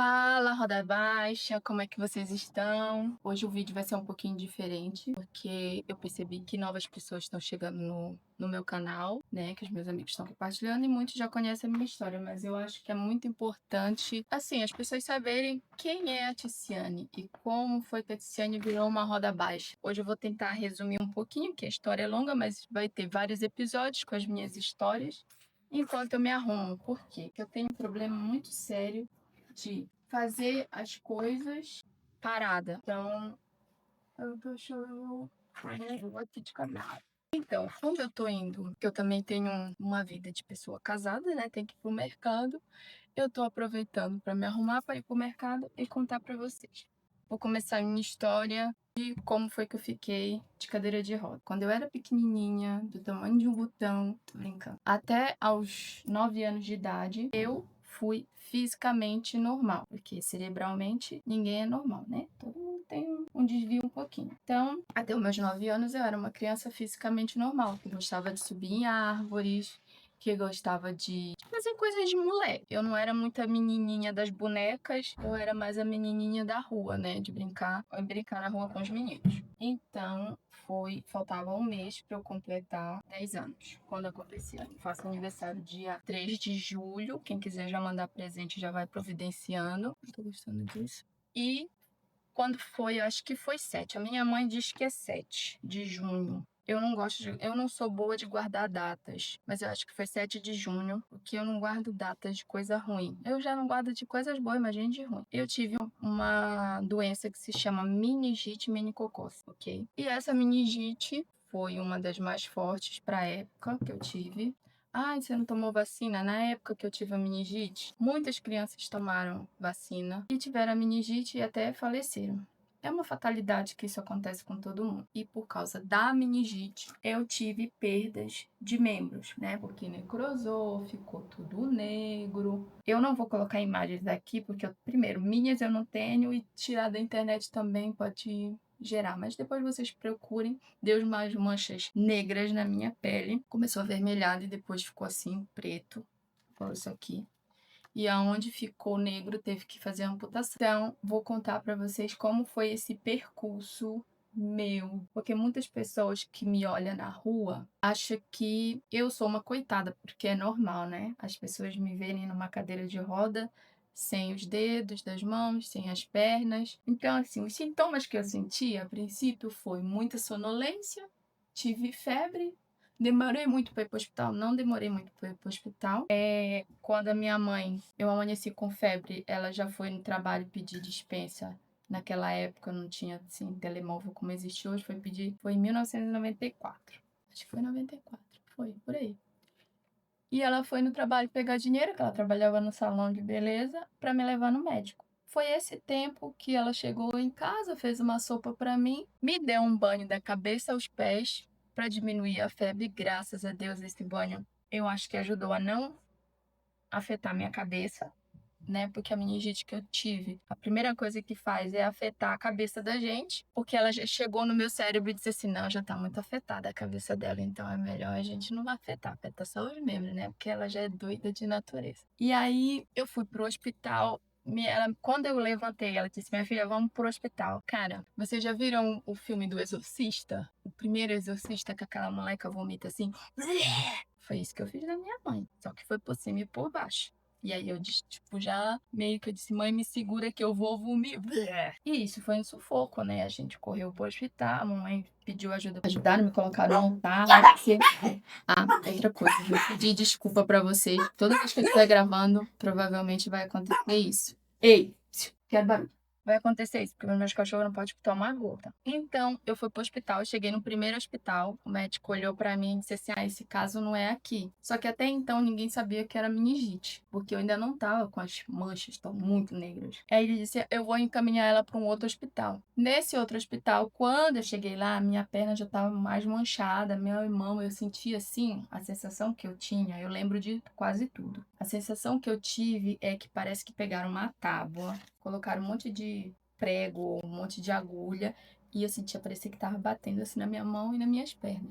Fala, Roda Baixa, como é que vocês estão? Hoje o vídeo vai ser um pouquinho diferente, porque eu percebi que novas pessoas estão chegando no meu canal, né? Que os meus amigos estão compartilhando e muitos já conhecem a minha história, mas eu acho que é muito importante, assim, as pessoas saberem quem é a Ticiane e como foi que a Ticiane virou uma Roda Baixa. Hoje eu vou tentar resumir um pouquinho, que a história é longa, mas vai ter vários episódios com as minhas histórias, enquanto eu me arrumo. Por quê? Porque eu tenho um problema muito sério de fazer as coisas parada. Então, eu tô chorando aqui de cabelo. Então, quando eu tô indo, que eu também tenho uma vida de pessoa casada, né? Tem que ir pro mercado. Eu tô aproveitando para me arrumar para ir pro mercado e contar para vocês. Vou começar a minha história de como foi que eu fiquei de cadeira de roda. Quando eu era pequenininha, do tamanho de um botão, tô brincando, até aos 9 anos de idade, eu fui fisicamente normal, porque cerebralmente ninguém é normal, né? Todo mundo tem um desvio um pouquinho. Então, até os meus 9 anos eu era uma criança fisicamente normal, que gostava de subir em árvores, que gostava de fazer coisas de moleque. Eu não era muito a menininha das bonecas, eu era mais a menininha da rua, né? De brincar na rua com os meninos. Então, faltava um mês para eu completar 10 anos, quando aconteceu. Eu faço aniversário dia 3 de julho, quem quiser já mandar presente já vai providenciando. Eu tô gostando disso. E quando foi, eu acho que foi 7. A minha mãe diz que é 7 de junho. Eu não sou boa de guardar datas, mas eu acho que foi 7 de junho, porque eu não guardo datas de coisa ruim. Eu já não guardo de coisas boas, imagina de ruim. Eu tive uma doença que se chama meningite meningocócica, ok? E essa meningite foi uma das mais fortes para a época que eu tive. Ah, você não tomou vacina? Na época que eu tive a meningite, muitas crianças tomaram vacina e tiveram a meningite e até faleceram. É uma fatalidade que isso acontece com todo mundo. E por causa da meningite, eu tive perdas de membros, né? Porque necrosou, ficou tudo negro. Eu não vou colocar imagens aqui, porque, primeiro, minhas eu não tenho e tirar da internet também pode gerar. Mas depois vocês procurem. Deu umas manchas negras na minha pele. Começou avermelhado e depois ficou assim, preto. Foi isso aqui. E aonde ficou negro teve que fazer amputação. Então, vou contar para vocês como foi esse percurso meu, porque muitas pessoas que me olham na rua acham que eu sou uma coitada, porque é normal, né? As pessoas me verem numa cadeira de roda, sem os dedos das mãos, sem as pernas. Então, assim, os sintomas que eu senti a princípio foi muita sonolência, tive febre. Demorei muito para ir para o hospital? Não demorei muito para ir para o hospital. Quando a minha mãe, eu amanheci com febre, ela já foi no trabalho pedir dispensa. Naquela época não tinha, assim, telemóvel como existe hoje. Foi em 1994. Acho que foi 94, foi, por aí. E ela foi no trabalho pegar dinheiro, que ela trabalhava no salão de beleza, para me levar no médico. Foi esse tempo que ela chegou em casa, fez uma sopa para mim, me deu um banho da cabeça aos pés para diminuir a febre. Graças a Deus, esse banho eu acho que ajudou a não afetar minha cabeça, né? Porque a meningite que eu tive, a primeira coisa que faz é afetar a cabeça da gente, porque ela já chegou no meu cérebro e disse assim: não, já tá muito afetada a cabeça dela, então é melhor a gente não afetar, afeta só os membros, né? Porque ela já é doida de natureza. E aí eu fui pro hospital. Quando eu levantei, ela disse: minha filha, vamos pro hospital. Cara, vocês já viram o filme do Exorcista? O primeiro Exorcista, que aquela moleca vomita assim. Foi isso que eu fiz na minha mãe, só que foi por cima e por baixo. E aí eu, tipo, já meio que eu disse: mãe, me segura que eu vou vomitar. E isso foi um sufoco, né? A gente correu pro hospital, a mamãe pediu ajuda. Ajudaram, me colocaram no táxi. Ah, outra coisa, eu pedi desculpa pra vocês. Toda vez que eu estiver gravando, provavelmente vai acontecer isso. Ei, quero barulho. Vai acontecer isso, porque meus cachorros não podem tomar gota. Então, eu fui pro hospital, eu cheguei no primeiro hospital, o médico olhou pra mim e disse assim: ah, esse caso não é aqui. Só que até então ninguém sabia que era meningite, porque eu ainda não tava com as manchas tão muito negras. Aí ele disse: eu vou encaminhar ela pra um outro hospital. Nesse outro hospital, quando eu cheguei lá, minha perna já tava mais manchada, meu irmão, eu sentia assim, a sensação que eu tinha, eu lembro de quase tudo. A sensação que eu tive é que parece que pegaram uma tábua, colocaram um monte de prego, um monte de agulha, e eu sentia, parecia que tava batendo assim na minha mão e nas minhas pernas.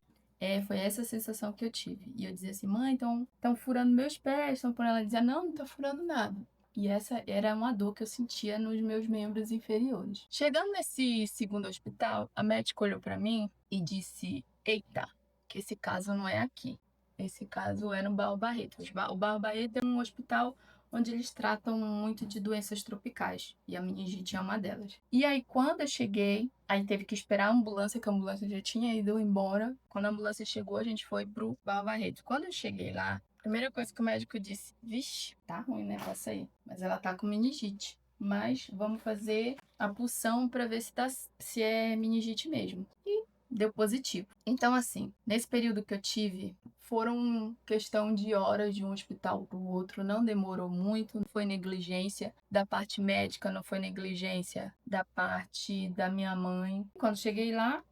Foi essa sensação que eu tive. E eu dizia assim: mãe, estão furando meus pés, estão por ela. Dizia: não, não tá furando nada. E essa era uma dor que eu sentia nos meus membros inferiores. Chegando nesse segundo hospital, a médica olhou para mim e disse: Eita, que esse caso não é aqui. Esse caso é no Barro Barreto. O Barro Barreto é um hospital onde eles tratam muito de doenças tropicais. E a meningite é uma delas. E aí, quando eu cheguei, aí teve que esperar a ambulância, que a ambulância já tinha ido embora. Quando a ambulância chegou, a gente foi pro Barro Barreto. Quando eu cheguei lá, a primeira coisa que o médico disse: vixe, tá ruim, né? Passa aí. Mas ela tá com meningite. Mas vamos fazer a punção para ver se é meningite mesmo. E deu positivo. Então, assim, nesse período que eu tive, foram questão de horas de um hospital para o outro, não demorou muito, não foi negligência da parte médica, não foi negligência da parte da minha mãe. Quando cheguei lá,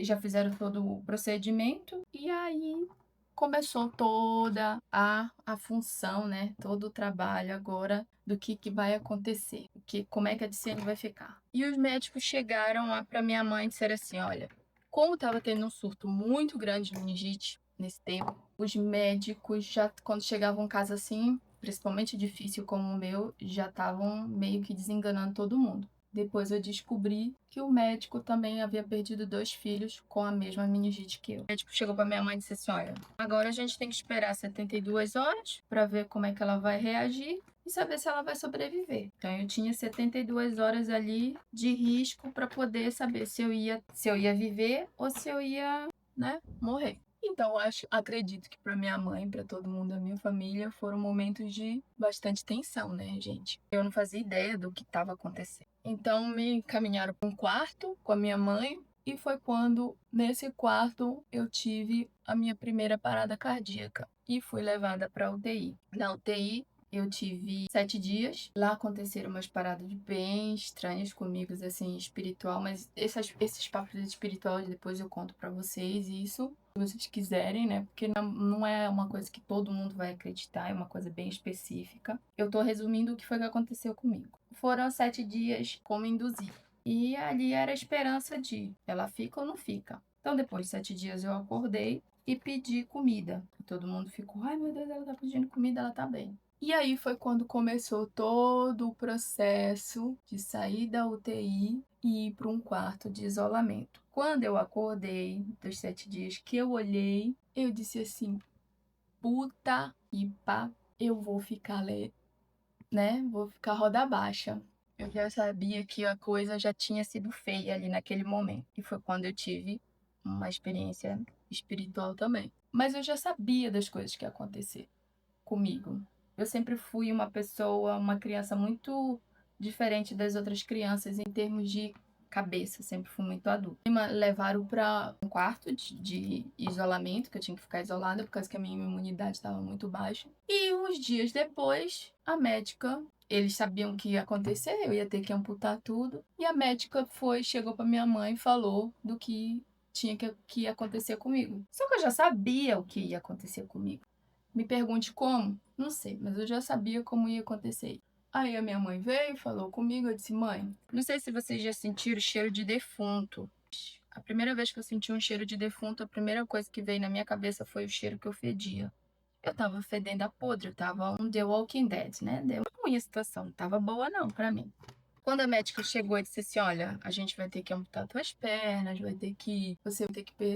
já fizeram todo o procedimento e aí começou toda a função, né? Todo o trabalho agora do que vai acontecer, como é que a DCM vai ficar. E os médicos chegaram lá para minha mãe e disseram assim: olha, como estava tendo um surto muito grande de meningite nesse tempo, os médicos já, quando chegavam em casa assim, principalmente difícil como o meu, já estavam meio que desenganando todo mundo. Depois eu descobri que o médico também havia perdido 2 filhos com a mesma meningite que eu. O médico chegou para minha mãe e disse assim: olha, agora a gente tem que esperar 72 horas para ver como é que ela vai reagir e saber se ela vai sobreviver. Então eu tinha 72 horas ali de risco para poder saber se eu ia viver ou se eu ia, né, morrer. Então, acredito que para minha mãe, para todo mundo da minha família, foram momentos de bastante tensão, né, gente? Eu não fazia ideia do que estava acontecendo. Então, me encaminharam para um quarto com a minha mãe, e foi quando, nesse quarto, eu tive a minha primeira parada cardíaca e fui levada para a UTI. Na UTI, eu tive 7 dias. Lá aconteceram umas paradas bem estranhas comigo, assim, espiritual, mas esses papos espirituais depois eu conto para vocês isso, se vocês quiserem, né? Porque não é uma coisa que todo mundo vai acreditar, é uma coisa bem específica. Eu tô resumindo o que foi que aconteceu comigo. Foram 7 dias como induzido. E ali era a esperança de ela fica ou não fica. Então, depois de 7 dias, eu acordei e pedi comida. Todo mundo ficou: ai meu Deus, ela tá pedindo comida, ela tá bem. E aí foi quando começou todo o processo de sair da UTI e ir para um quarto de isolamento. Quando eu acordei dos 7 dias que eu olhei, eu disse assim: puta que pá, eu vou ficar, né? Vou ficar roda baixa. Eu já sabia que a coisa já tinha sido feia ali naquele momento. E foi quando eu tive uma experiência espiritual também. Mas eu já sabia das coisas que iam acontecer comigo. Eu sempre fui uma pessoa, uma criança muito diferente das outras crianças em termos de cabeça, sempre fui muito adulta. Me levaram para um quarto de isolamento, que eu tinha que ficar isolada por causa que a minha imunidade estava muito baixa. E uns dias depois, a médica, eles sabiam que ia acontecer, eu ia ter que amputar tudo, e a médica chegou para minha mãe e falou do que tinha que ia acontecer comigo. Só que eu já sabia o que ia acontecer comigo. Me pergunte como? Não sei, mas eu já sabia como ia acontecer. Aí a minha mãe veio, falou comigo, eu disse: mãe, não sei se vocês já sentiram o cheiro de defunto. A primeira vez que eu senti um cheiro de defunto, a primeira coisa que veio na minha cabeça foi o cheiro que eu fedia. Eu tava fedendo a podre, eu tava um The Walking Dead, né? Deu ruim a situação, não tava boa não pra mim. Quando a médica chegou e disse assim: olha, a gente vai ter que amputar tuas pernas, você vai ter que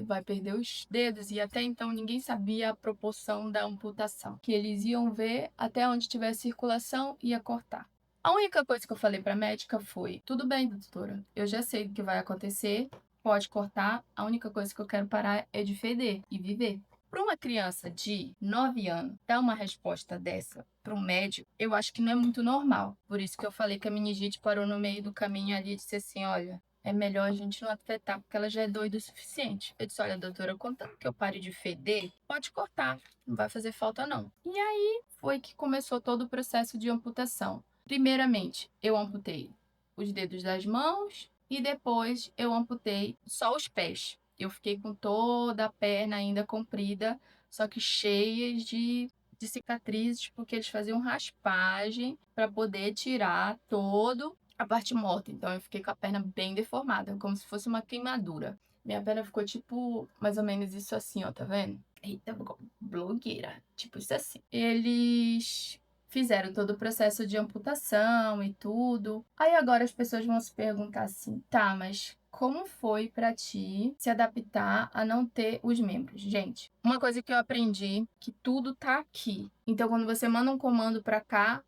vai perder os dedos, e até então ninguém sabia a proporção da amputação, que eles iam ver até onde tivesse circulação ia cortar. A única coisa que eu falei para a médica foi: tudo bem, doutora, eu já sei o que vai acontecer, pode cortar, a única coisa que eu quero parar é de feder e viver. Para uma criança de 9 anos dar uma resposta dessa para um médico, eu acho que não é muito normal. Por isso que eu falei que a meningite parou no meio do caminho ali e disse assim: olha, é melhor a gente não afetar, porque ela já é doida o suficiente. Eu disse: olha, doutora, contanto que eu pare de feder, pode cortar, não vai fazer falta não. E aí foi que começou todo o processo de amputação. Primeiramente, eu amputei os dedos das mãos e depois eu amputei só os pés. Eu fiquei com toda a perna ainda comprida, só que cheias de cicatrizes, porque eles faziam raspagem para poder tirar todo a parte morta. Então eu fiquei com a perna bem deformada, como se fosse uma queimadura. Minha perna ficou tipo mais ou menos isso assim, ó, tá vendo? Eita, blogueira. Tipo isso assim. Eles fizeram todo o processo de amputação e tudo. Aí agora as pessoas vão se perguntar assim, tá, mas como foi pra ti se adaptar a não ter os membros? Gente, uma coisa que eu aprendi, que tudo tá aqui. Então, quando você manda um comando pra cá,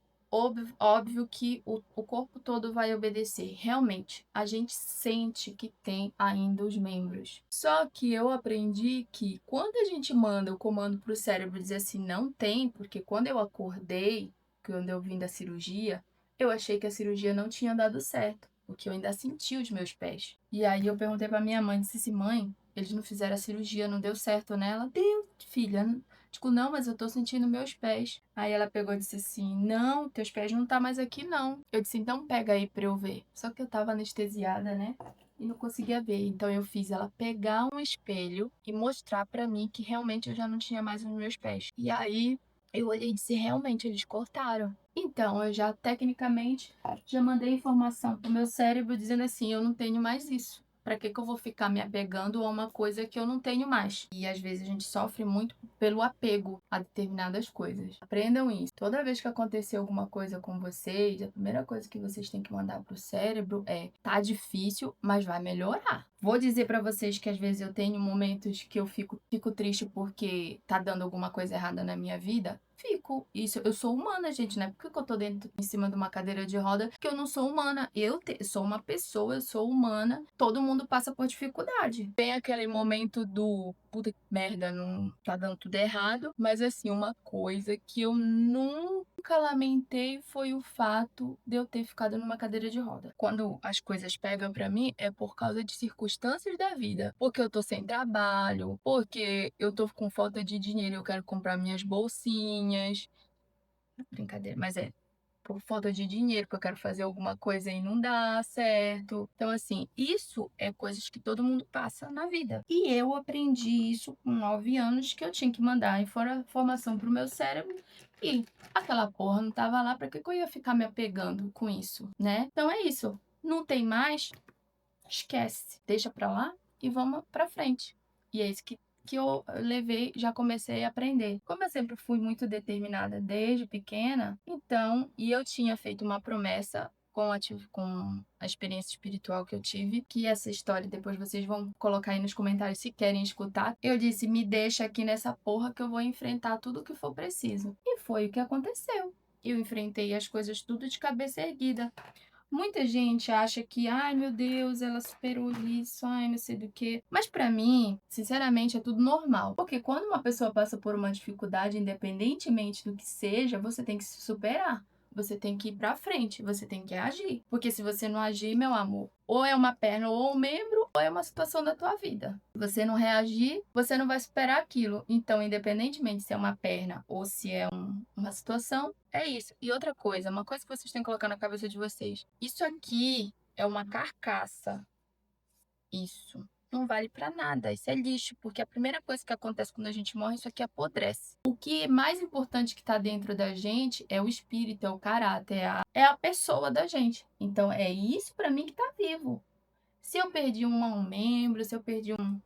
óbvio que o corpo todo vai obedecer. Realmente, a gente sente que tem ainda os membros. Só que eu aprendi que quando a gente manda o comando pro cérebro dizer assim, não tem, porque quando eu acordei, quando eu vim da cirurgia, eu achei que a cirurgia não tinha dado certo, porque eu ainda senti os meus pés. E aí eu perguntei pra minha mãe, disse assim, mãe, eles não fizeram a cirurgia, não deu certo, né? Ela, deu, filha. Tipo, não, mas eu tô sentindo meus pés. Aí ela pegou e disse assim, não, teus pés não tá mais aqui, não. Eu disse, então pega aí pra eu ver. Só que eu tava anestesiada, né? E não conseguia ver. Então eu fiz ela pegar um espelho e mostrar pra mim que realmente eu já não tinha mais os meus pés. E aí eu olhei e disse, realmente, eles cortaram. Então, eu já, tecnicamente, já mandei informação pro meu cérebro dizendo assim, eu não tenho mais isso. Pra que eu vou ficar me apegando a uma coisa que eu não tenho mais? E às vezes a gente sofre muito pelo apego a determinadas coisas. Aprendam isso. Toda vez que acontecer alguma coisa com vocês, a primeira coisa que vocês têm que mandar pro cérebro é: tá difícil, mas vai melhorar. Vou dizer pra vocês que às vezes eu tenho momentos que eu fico triste porque tá dando alguma coisa errada na minha vida. Fico. Isso, eu sou humana, gente, né? Por que eu tô dentro, em cima de uma cadeira de roda? Que eu não sou humana. Sou uma pessoa, eu sou humana. Todo mundo passa por dificuldade. Tem aquele momento do puta que merda, não tá dando tudo errado. Mas assim, uma coisa que eu nunca lamentei foi o fato de eu ter ficado numa cadeira de roda. Quando as coisas pegam pra mim, é por causa de circunstâncias da vida. Porque eu tô sem trabalho, porque eu tô com falta de dinheiro, eu quero comprar minhas bolsinhas. Brincadeira, mas é por falta de dinheiro, porque eu quero fazer alguma coisa e não dá certo. Então, assim, isso é coisas que todo mundo passa na vida. E eu aprendi isso com 9 anos, que eu tinha que mandar informação pro meu cérebro e aquela porra não tava lá, pra que eu ia ficar me apegando com isso, né? Então é isso. Não tem mais, esquece. Deixa pra lá e vamos pra frente. E é isso que eu levei, já comecei a aprender. Como eu sempre fui muito determinada desde pequena, então, e eu tinha feito uma promessa com a experiência espiritual que eu tive, que essa história depois vocês vão colocar aí nos comentários se querem escutar. Eu disse, me deixa aqui nessa porra que eu vou enfrentar tudo o que for preciso. E foi o que aconteceu. Eu enfrentei as coisas tudo de cabeça erguida. Muita gente acha que, ai meu Deus, ela superou isso, ai não sei do que. Mas pra mim, sinceramente, é tudo normal. Porque quando uma pessoa passa por uma dificuldade, independentemente do que seja, você tem que se superar. Você tem que ir pra frente, você tem que agir. Porque se você não agir, meu amor, ou é uma perna ou um membro, ou é uma situação da tua vida. Se você não reagir, você não vai superar aquilo. Então, independentemente se é uma perna ou se é uma situação, é isso. E outra coisa, uma coisa que vocês têm que colocar na cabeça de vocês. Isso aqui é uma carcaça. Isso. Não vale pra nada. Isso é lixo, porque a primeira coisa que acontece quando a gente morre, isso aqui apodrece. O que é mais importante que tá dentro da gente é o espírito, é o caráter, é a pessoa da gente. Então, é isso pra mim que tá vivo. Se eu perdi um membro, se eu perdi um.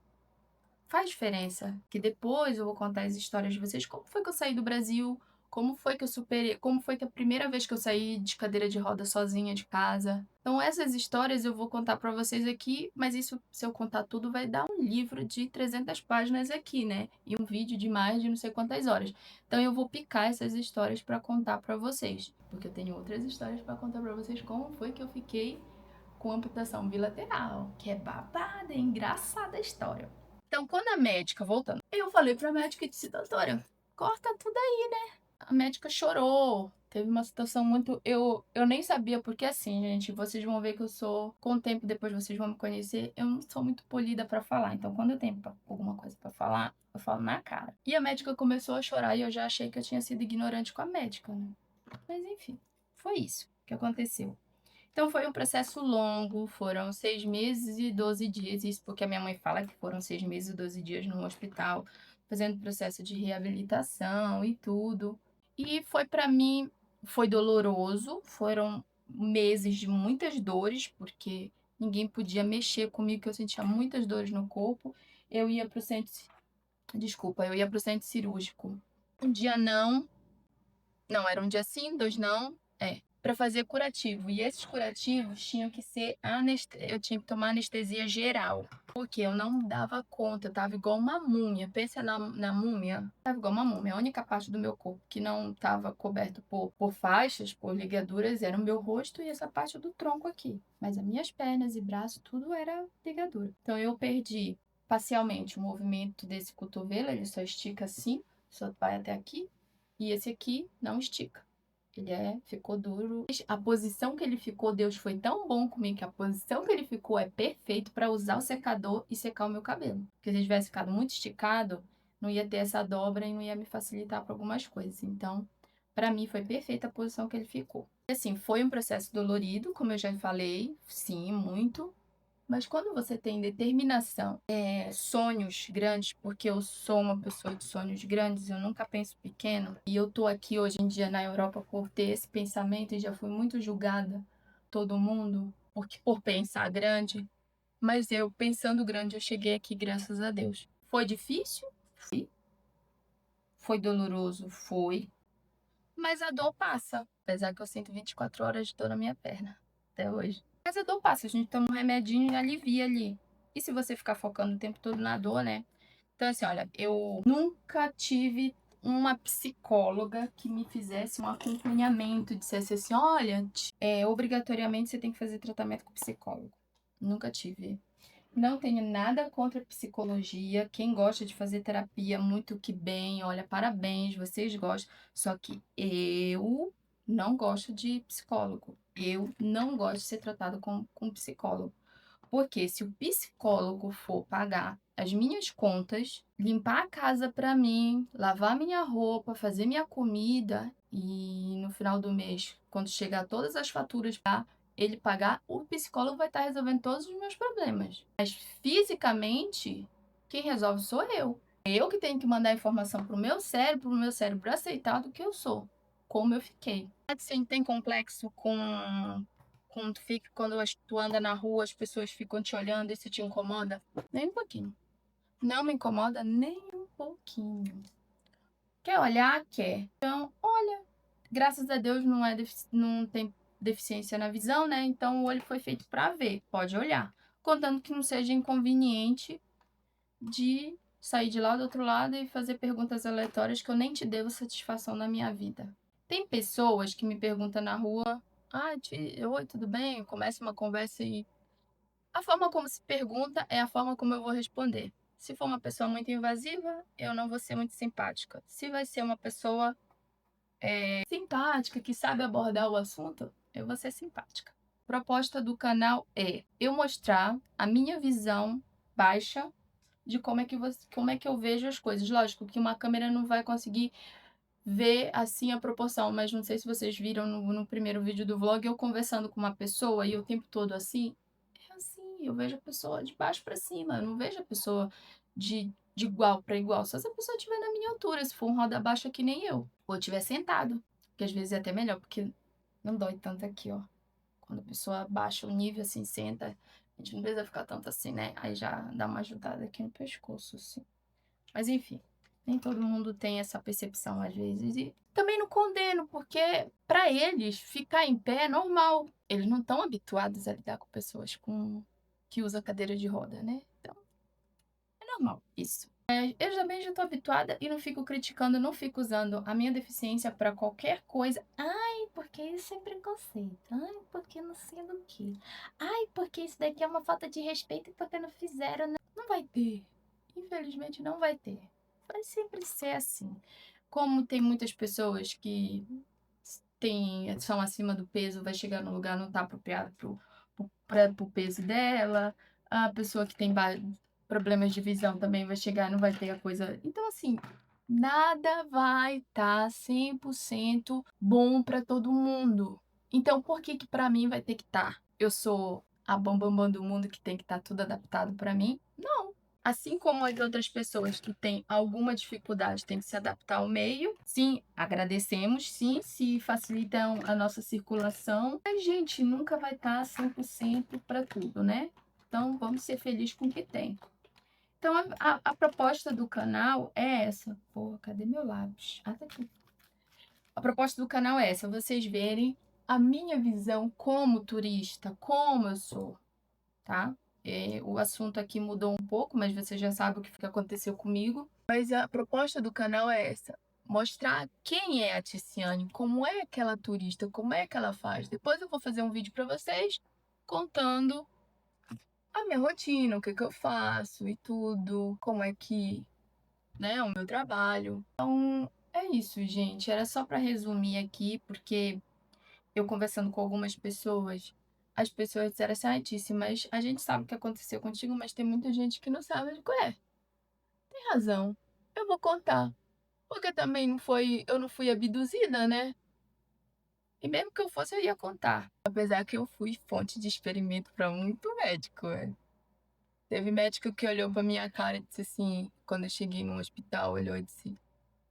Faz diferença. Que depois eu vou contar as histórias de vocês. Como foi que eu saí do Brasil? Como foi que eu superei? Como foi que a primeira vez que eu saí de cadeira de roda sozinha de casa? Então, essas histórias eu vou contar pra vocês aqui, mas isso, se eu contar tudo, vai dar um livro de 300 páginas aqui, né? E um vídeo de mais de não sei quantas horas. Então, eu vou picar essas histórias pra contar pra vocês. Porque eu tenho outras histórias pra contar pra vocês como foi que eu fiquei com amputação bilateral. Que é babada, é engraçada a história. Então, quando a médica, voltando, eu falei pra médica e disse, doutora, corta tudo aí, né? A médica chorou. Teve uma situação muito. Eu nem sabia, porque assim, gente, vocês vão ver que eu sou. Com o tempo, depois vocês vão me conhecer, eu não sou muito polida pra falar. Então, quando eu tenho alguma coisa pra falar, eu falo na cara. E a médica começou a chorar e eu já achei que eu tinha sido ignorante com a médica, né? Mas enfim, foi isso que aconteceu. Então foi um processo longo, foram 6 meses e 12 dias, isso porque a minha mãe fala que foram 6 meses e 12 dias no hospital, fazendo processo de reabilitação e tudo. E foi pra mim, foi doloroso, foram meses de muitas dores, porque ninguém podia mexer comigo, que eu sentia muitas dores no corpo. Eu ia pro centro, desculpa, eu ia pro centro cirúrgico. Um dia não, Não, era um dia sim, 2 não. Pra fazer curativo. E esses curativos tinham que ser eu tinha que tomar anestesia geral, porque eu não dava conta, eu estava igual uma múmia. Pensa na múmia, estava igual uma múmia. A única parte do meu corpo que não estava coberto por faixas, por ligaduras, era o meu rosto e essa parte do tronco aqui. Mas as minhas pernas e braços, tudo era ligadura. Então eu perdi parcialmente o movimento desse cotovelo, ele só estica assim, só vai até aqui, e esse aqui não estica. Ficou duro. A posição que ele ficou, Deus foi tão bom comigo que a posição que ele ficou é perfeito para usar o secador e secar o meu cabelo. Porque se ele tivesse ficado muito esticado, não ia ter essa dobra e não ia me facilitar para algumas coisas. Então, para mim foi perfeita a posição que ele ficou. E assim, foi um processo dolorido, como eu já falei, sim, muito. Mas quando você tem determinação, sonhos grandes, porque eu sou uma pessoa de sonhos grandes, eu nunca penso pequeno, e eu tô aqui hoje em dia na Europa por ter esse pensamento e já fui muito julgada, todo mundo, porque por pensar grande, mas eu pensando grande, eu cheguei aqui graças a Deus. Foi difícil? Foi. Foi doloroso? Foi. Mas a dor passa, apesar que eu sinto 24 horas de dor na minha perna até hoje. Mas a dor passa, a gente toma um remedinho e alivia ali. E se você ficar focando o tempo todo na dor, né? Então, assim, olha, eu nunca tive uma psicóloga que me fizesse um acompanhamento, dissesse assim, olha, obrigatoriamente você tem que fazer tratamento com psicólogo. Nunca tive. Não tenho nada contra a psicologia. Quem gosta de fazer terapia, muito que bem. Olha, parabéns, vocês gostam. Só que eu não gosto de psicólogo. Eu não gosto de ser tratado com psicólogo. Porque se o psicólogo for pagar as minhas contas, limpar a casa para mim, lavar minha roupa, fazer minha comida e no final do mês, quando chegar todas as faturas para ele pagar, o psicólogo vai estar resolvendo todos os meus problemas. Mas fisicamente, quem resolve sou eu. Eu que tenho que mandar informação pro meu cérebro aceitar do que eu sou, como eu fiquei. Você tem complexo quando tu anda na rua, as pessoas ficam te olhando, isso te incomoda? Nem um pouquinho. Não me incomoda nem um pouquinho. Quer olhar? Quer. Então, olha. Graças a Deus não tem deficiência na visão, né? Então o olho foi feito para ver. Pode olhar. Contando que não seja inconveniente de sair de lá do outro lado e fazer perguntas aleatórias que eu nem te devo satisfação na minha vida. Tem pessoas que me perguntam na rua, oi, tudo bem? Começa uma conversa e a forma como se pergunta é a forma como eu vou responder. Se for uma pessoa muito invasiva, eu não vou ser muito simpática. Se vai ser uma pessoa simpática, que sabe abordar o assunto, eu vou ser simpática. A proposta do canal é eu mostrar a minha visão baixa de como é que eu vejo as coisas. Lógico que uma câmera não vai conseguir ver assim a proporção, mas não sei se vocês viram no primeiro vídeo do vlog eu conversando com uma pessoa e o tempo todo assim, é assim, eu vejo a pessoa de baixo para cima, eu não vejo a pessoa de igual para igual, só se a pessoa estiver na minha altura, se for um roda baixa que nem eu, ou estiver sentado, que às vezes é até melhor, porque não dói tanto aqui, ó. Quando a pessoa baixa o nível assim, senta, a gente não precisa ficar tanto assim, né? Aí já dá uma ajudada aqui no pescoço, assim. Mas enfim, nem todo mundo tem essa percepção às vezes. E também não condeno, porque para eles ficar em pé é normal. Eles não estão habituados a lidar com pessoas que usam cadeira de roda, né? Então, é normal isso. Eu também já estou habituada e não fico criticando, não fico usando a minha deficiência para qualquer coisa. Ai, porque isso é preconceito. Ai, porque não sei do que. Ai, porque isso daqui é uma falta de respeito porque não fizeram. Não vai ter. Infelizmente não vai ter. Vai sempre ser assim. Como tem muitas pessoas que são acima do peso, vai chegar no lugar não tá apropriado pro peso dela. A pessoa que tem problemas de visão também vai chegar, não vai ter a coisa. Então, assim, nada vai estar 100% bom para todo mundo. Então, por que que para mim vai ter que estar? Eu sou a bambambam do mundo que tem que estar tudo adaptado para mim? Não. Assim como as outras pessoas que têm alguma dificuldade têm que se adaptar ao meio, sim, agradecemos, sim, se facilitam a nossa circulação. A gente nunca vai estar 100% para tudo, né? Então, vamos ser felizes com o que tem. Então, a proposta do canal é essa. Pô, cadê meu lápis? Ah, tá aqui. A proposta do canal é essa, vocês verem a minha visão como turista, como eu sou, tá? O assunto aqui mudou um pouco, mas você já sabe o que aconteceu comigo. Mas a proposta do canal é essa, mostrar quem é a Ticiane, como é aquela turista, como é que ela faz. Depois eu vou fazer um vídeo para vocês contando a minha rotina, o que eu faço e tudo, como é que, né, o meu trabalho. Então, é isso, gente. Era só para resumir aqui, porque eu conversando com algumas pessoas, as pessoas disseram assim, ai, Tícia, mas a gente sabe o que aconteceu contigo, mas tem muita gente que não sabe. Eu digo, tem razão. Eu vou contar. Porque também eu não fui abduzida, né? E mesmo que eu fosse, eu ia contar. Apesar que eu fui fonte de experimento para muito médico, velho. Teve médico que olhou pra minha cara e disse assim, quando eu cheguei no hospital, olhou e disse: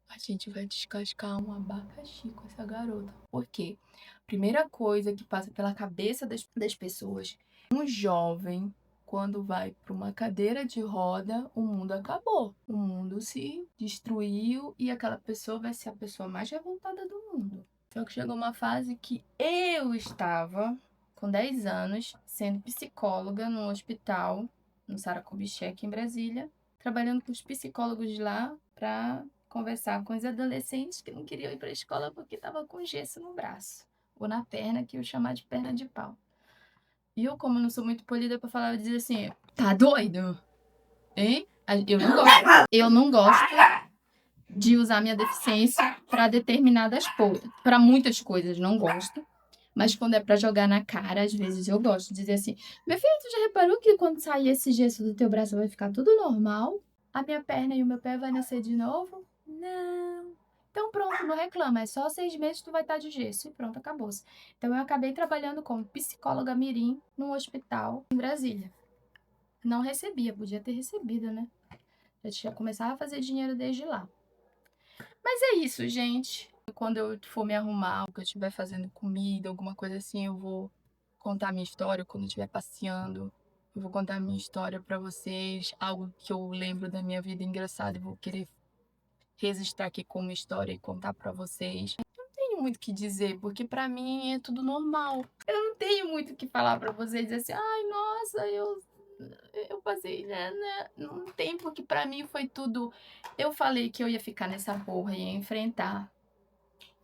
a gente vai descascar um abacaxi com essa garota. Por quê? Primeira coisa que passa pela cabeça das pessoas, um jovem, quando vai para uma cadeira de roda, o mundo acabou. O mundo se destruiu e aquela pessoa vai ser a pessoa mais revoltada do mundo. Só que chegou uma fase que eu estava com 10 anos, sendo psicóloga num hospital, no Sara Kubitschek, em Brasília, trabalhando com os psicólogos de lá para conversar com os adolescentes que não queriam ir para a escola porque estava com gesso no braço ou na perna, que eu chamar de perna de pau. E eu, como não sou muito polida para falar, eu dizia assim: tá doido? Hein? Eu não gosto de usar minha deficiência para determinadas coisas, para muitas coisas, não gosto. Mas quando é para jogar na cara, às vezes eu gosto de dizer assim: meu filho, tu já reparou que quando sair esse gesso do teu braço vai ficar tudo normal? A minha perna e o meu pé vai nascer de novo? Não. Então pronto, não reclama. É só 6 meses que tu vai estar de gesso e pronto, acabou-se. Então eu acabei trabalhando como psicóloga mirim num hospital em Brasília. Não recebia, podia ter recebido, né? Já tinha começado a fazer dinheiro desde lá. Mas é isso, gente. Quando eu for me arrumar, que eu estiver fazendo comida, alguma coisa assim, eu vou contar minha história. Quando eu estiver passeando, eu vou contar minha história pra vocês. Algo que eu lembro da minha vida engraçada, eu vou querer registrar aqui como história e contar pra vocês. Não tenho muito o que dizer, porque pra mim é tudo normal. Eu não tenho muito o que falar pra vocês, dizer assim, ai, nossa, eu passei, né? Não tem, porque pra mim foi tudo. Eu falei que eu ia ficar nessa porra e ia enfrentar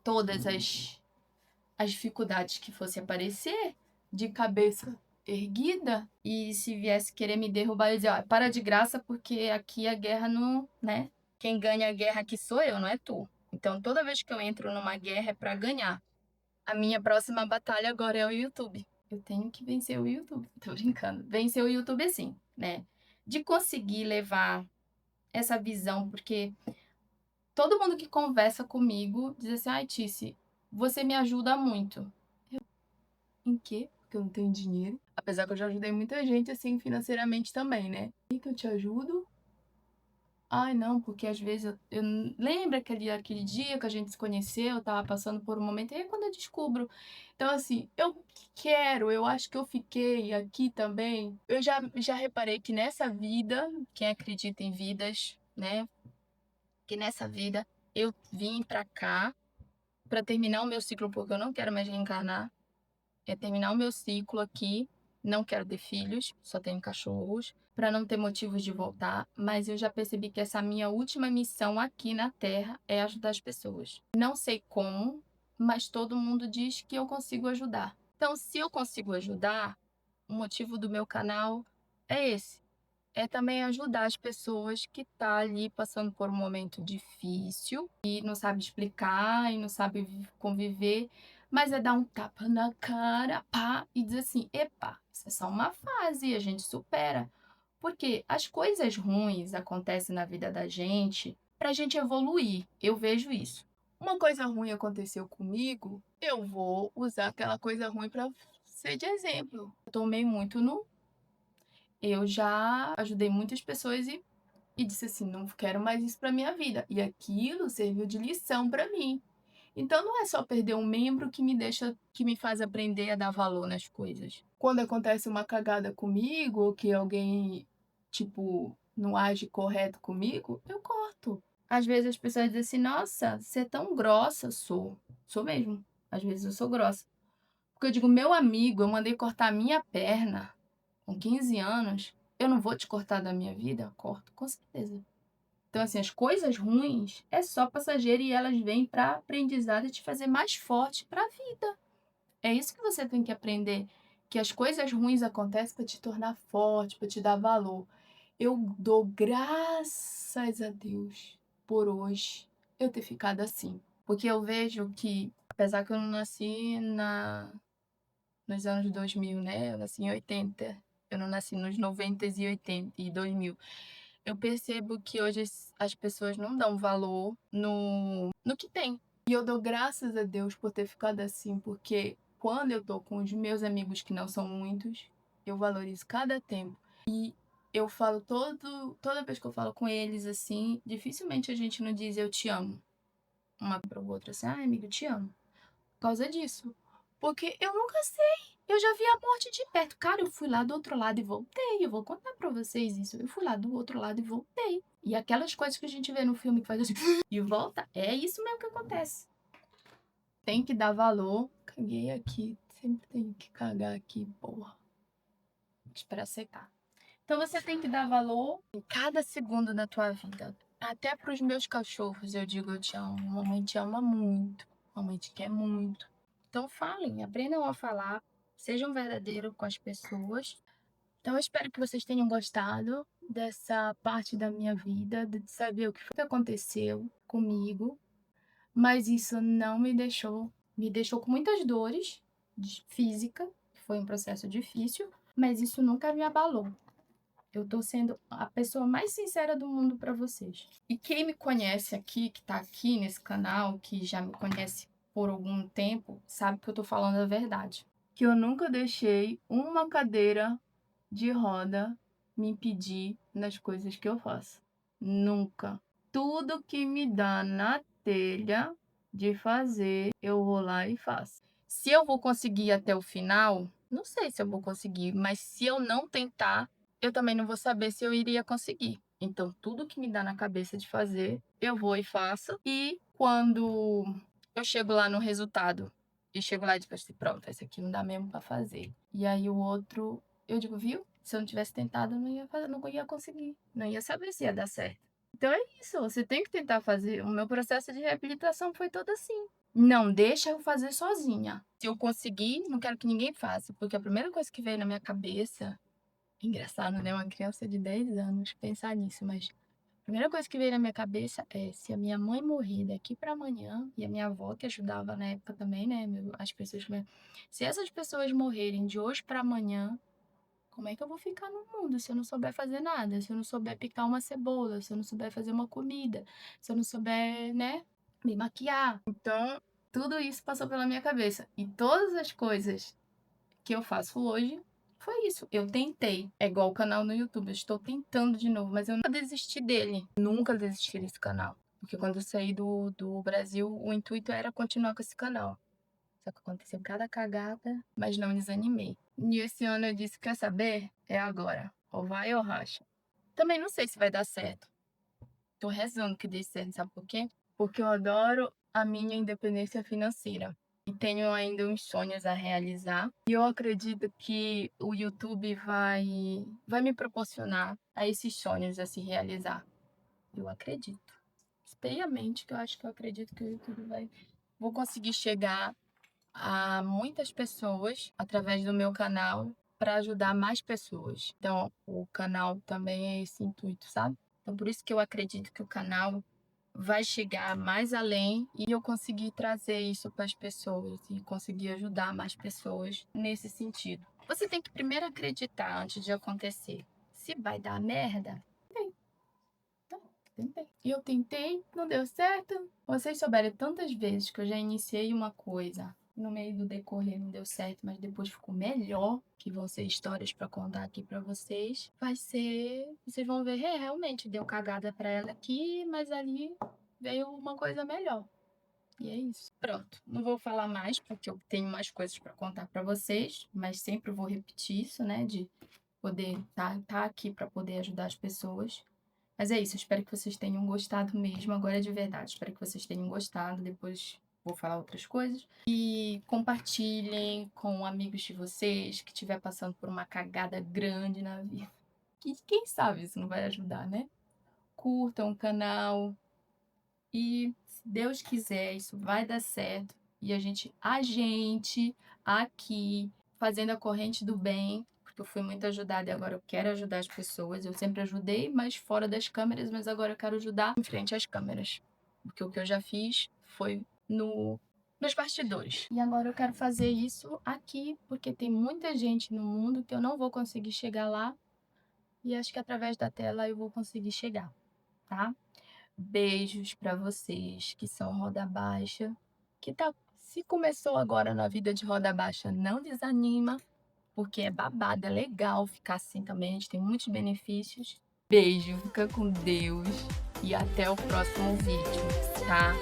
todas as dificuldades que fosse aparecer de cabeça erguida. E se viesse querer me derrubar, eu ia dizer, ó, para de graça, porque aqui a guerra não, né? Quem ganha a guerra aqui sou eu, não é tu. Então toda vez que eu entro numa guerra é pra ganhar. A minha próxima batalha agora é o YouTube. Eu tenho que vencer o YouTube. Tô brincando. Vencer o YouTube sim, né? De conseguir levar essa visão, porque todo mundo que conversa comigo diz assim, ai, Tice, você me ajuda muito. Em quê? Porque eu não tenho dinheiro. Apesar que eu já ajudei muita gente, assim, financeiramente também, né? E que eu te ajudo? Ai, não, porque às vezes eu lembro aquele dia que a gente se conheceu, eu tava passando por um momento, e aí quando eu descubro. Então, assim, eu acho que eu fiquei aqui também. Eu já reparei que nessa vida, quem acredita em vidas, né? Que nessa vida eu vim pra cá pra terminar o meu ciclo, porque eu não quero mais reencarnar. É terminar o meu ciclo aqui. Não quero ter filhos, só tenho cachorros, para não ter motivos de voltar, mas eu já percebi que essa minha última missão aqui na Terra é ajudar as pessoas. Não sei como, mas todo mundo diz que eu consigo ajudar. Então, se eu consigo ajudar, o motivo do meu canal é esse. É também ajudar as pessoas que tá ali passando por um momento difícil e não sabe explicar e não sabe conviver, mas é dar um tapa na cara, pá, e dizer assim, epa, isso é só uma fase, a gente supera. Porque as coisas ruins acontecem na vida da gente pra gente evoluir. Eu vejo isso. Uma coisa ruim aconteceu comigo, eu vou usar aquela coisa ruim pra ser de exemplo. Eu tomei muito no eu já ajudei muitas pessoas e disse assim, não quero mais isso para minha vida. E aquilo serviu de lição para mim. Então não é só perder um membro que me faz aprender a dar valor nas coisas. Quando acontece uma cagada comigo, ou que alguém, tipo, não age correto comigo, eu corto. Às vezes as pessoas dizem assim: "Nossa, você é tão grossa". Sou mesmo. Às vezes eu sou grossa. Porque eu digo: "Meu amigo, eu mandei cortar a minha perna com 15 anos, eu não vou te cortar da minha vida?". Corto, com certeza. Então, assim, as coisas ruins é só passageiro e elas vêm para aprendizado e te fazer mais forte para a vida. É isso que você tem que aprender, que as coisas ruins acontecem para te tornar forte, para te dar valor. Eu dou graças a Deus por hoje eu ter ficado assim, porque eu vejo que, apesar que eu não nasci nos anos 2000, né, eu nasci em 80, eu não nasci nos 90 e 80 e 2000. Eu percebo que hoje as pessoas não dão valor no que tem. E eu dou graças a Deus por ter ficado assim, porque quando eu tô com os meus amigos, que não são muitos, eu valorizo cada tempo. E eu falo toda vez que eu falo com eles assim, dificilmente a gente não diz eu te amo. Uma para o outro assim, ai amigo, eu te amo. Por causa disso. Porque eu nunca sei. Eu já vi a morte de perto. Cara, eu fui lá do outro lado e voltei. Eu vou contar pra vocês isso. Eu fui lá do outro lado e voltei. E aquelas coisas que a gente vê no filme que faz assim e volta, é isso mesmo que acontece. Tem que dar valor. Caguei aqui. Sempre tem que cagar aqui, porra. Espera secar. Então você tem que dar valor em cada segundo da tua vida. Até pros meus cachorros eu digo eu te amo. Mamãe te ama muito. Mamãe te quer muito. Então falem, aprendam a falar, sejam verdadeiros com as pessoas. Então eu espero que vocês tenham gostado dessa parte da minha vida, de saber o que foi que aconteceu comigo, mas isso não me deixou com muitas dores física, que foi um processo difícil, mas isso nunca me abalou. Eu tô sendo a pessoa mais sincera do mundo para vocês. E quem me conhece aqui, que tá aqui nesse canal, que já me conhece por algum tempo, sabe que eu tô falando a verdade. Que eu nunca deixei uma cadeira de roda me impedir nas coisas que eu faço. Nunca. Tudo que me dá na telha de fazer, eu vou lá e faço. Se eu vou conseguir até o final, não sei se eu vou conseguir, mas se eu não tentar, eu também não vou saber se eu iria conseguir. Então, tudo que me dá na cabeça de fazer, eu vou e faço. E quando eu chego lá no resultado, e chego lá e digo assim, pronto, esse aqui não dá mesmo pra fazer. E aí o outro, eu digo, viu? Se eu não tivesse tentado, eu não ia fazer, não ia conseguir. Não ia saber se ia dar certo. Então é isso, você tem que tentar fazer. O meu processo de reabilitação foi todo assim. Não deixa eu fazer sozinha. Se eu conseguir, não quero que ninguém faça, porque a primeira coisa que veio na minha cabeça, engraçado, né? Uma criança de 10 anos pensar nisso, mas a primeira coisa que veio na minha cabeça é se a minha mãe morrer daqui para amanhã, e a minha avó, que ajudava na época também, né? As pessoas. Se essas pessoas morrerem de hoje para amanhã, como é que eu vou ficar no mundo se eu não souber fazer nada? Se eu não souber picar uma cebola, se eu não souber fazer uma comida, se eu não souber, né, me maquiar. Então, tudo isso passou pela minha cabeça. E todas as coisas que eu faço hoje foi isso. Eu tentei. É igual o canal no YouTube. Eu estou tentando de novo, mas eu nunca desisti dele. Nunca desisti desse canal. Porque quando eu saí do Brasil, o intuito era continuar com esse canal. Só que aconteceu cada cagada, mas não desanimei. E esse ano eu disse, quer saber? É agora. Ou vai ou racha. Também não sei se vai dar certo. Tô rezando que dê certo, sabe por quê? Porque eu adoro a minha independência financeira. E tenho ainda uns sonhos a realizar. E eu acredito que o YouTube vai me proporcionar a esses sonhos a se realizar. Eu acredito. Espeiamente que eu acho que eu acredito que o YouTube vai... Vou conseguir chegar a muitas pessoas através do meu canal para ajudar mais pessoas. Então, o canal também é esse intuito, sabe? Então, por isso que eu acredito que o canal vai chegar mais além e eu conseguir trazer isso para as pessoas e conseguir ajudar mais pessoas nesse sentido. Você tem que primeiro acreditar antes de acontecer. Se vai dar merda, tentei. E eu tentei, não deu certo. Vocês souberem tantas vezes que eu já iniciei uma coisa, no meio do decorrer não deu certo, mas depois ficou melhor, que vão ser histórias para contar aqui para vocês. Vai ser, vocês vão ver, realmente deu cagada para ela aqui, mas ali veio uma coisa melhor. E é isso. Pronto, não vou falar mais porque eu tenho mais coisas para contar para vocês, mas sempre vou repetir isso, né, de poder tá aqui para poder ajudar as pessoas. Mas é isso, eu espero que vocês tenham gostado mesmo, agora é de verdade. Espero que vocês tenham gostado, depois vou falar outras coisas. E compartilhem com amigos de vocês que estiver passando por uma cagada grande na vida. Que quem sabe isso não vai ajudar, né? Curtam o canal e, se Deus quiser, isso vai dar certo. E a gente aqui fazendo a corrente do bem, porque eu fui muito ajudada e agora eu quero ajudar as pessoas. Eu sempre ajudei, mas fora das câmeras, mas agora eu quero ajudar em frente às câmeras. Porque o que eu já fiz foi nos bastidores. E agora eu quero fazer isso aqui, porque tem muita gente no mundo que eu não vou conseguir chegar lá. E acho que através da tela eu vou conseguir chegar, tá? Beijos pra vocês que são roda baixa. Se começou agora na vida de roda baixa, não desanima, porque é babado, é legal ficar assim também, a gente tem muitos benefícios. Beijo, fica com Deus e até o próximo vídeo, tá?